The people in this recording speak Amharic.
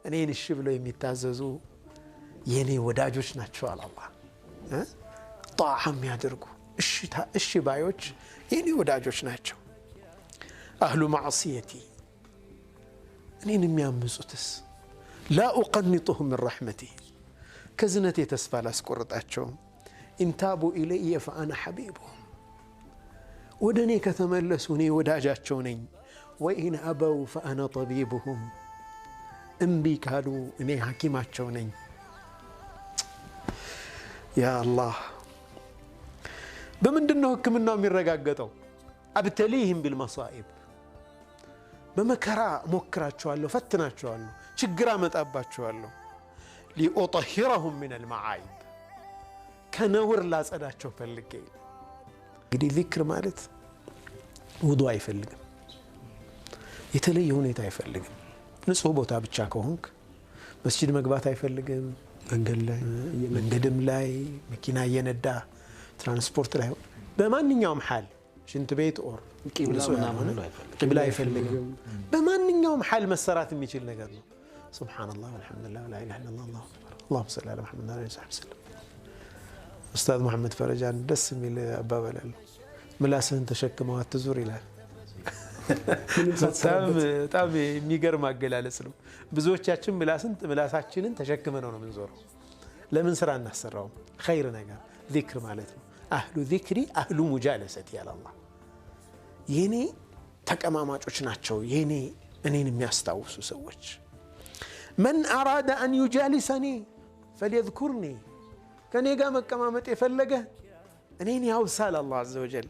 እኔን እሺ ብለው የሚታዘዙ የኔ ወዳጆች ናቸው አለ አላህ። ጣዓ የሚያደርጉ እሺ ባዮች የኔ ወዳጆች ናቸው። አህሉ ማዕሲየቲ እኔን የሚያምፁትስ ላ ኡቀኒጡሁም ምን ረሕመቲ ከዝነቴ ተስፋ ላስቆርጣቸውም። ኢንታቡ ኢለየ ፈአና ሐቢቡሁም ወደ እኔ ከተመለሱ እኔ ወዳጃቸው ነኝ። ወኢን አበው ፈአና ጠቢቡሁም እምቢ ካሉ እኔ ሐኪማቸው ነኝ። ያ አላህ በምንድን ነው ህክምናው የሚረጋገጠው? አብተሊህም ቢልመሳኢብ በመከራ ሞክራቸዋለሁ፣ ፈትናቸዋለሁ፣ ችግር አመጣባቸዋለሁ። ሊኡጠሂረሁም ሚነል መዓይብ ከነውር ላጸዳቸው ፈልጌ። እንግዲህ ዚክር ማለት ውዱእ አይፈልግም፣ የተለየ ሁኔታ አይፈልግም። ንጹህ ቦታ ብቻ ከሆንክ መስጂድ መግባት አይፈልግም። መንገድም ላይ መኪና እየነዳ ትራንስፖርት ላይ በማንኛውም ሐል ሽንት ቤት ኦር ቂብላ አይፈልግም። በማንኛውም ሐል መሰራት የሚችል ነገር ነው። ሱብሓነላህ ወልሐምዱሊላህ ወላ ኢላሃ ኢለላህ አላሁ አክበር አላሁመ ሰሊ ዐላ ሙሐመድ ወዐላ አሊሂ ወሰለም። ኡስታዝ መሐመድ ፈረጃን ደስ የሚል አባባል አለው። ምላስህን ተሸክመው አትዙር ይላል። በጣም የሚገርም አገላለጽ ነው። ብዙዎቻችን ምላሳችንን ተሸክመን ነው የምንዞረው። ለምን ስራ እናሰራውም? ኸይር ነገር ዚክር ማለት ነው። አህሉ ዚክሪ አህሉ ሙጃለሰቲ ያለ አላህ የኔ ተቀማማጮች ናቸው፣ የኔ እኔን የሚያስታውሱ ሰዎች። መን አራደ አን ዩጃሊሰኒ ፈልየዝኩርኒ ከኔ ጋር መቀማመጥ የፈለገ እኔን ያውሳል አላህ ዐዘ ወጀል።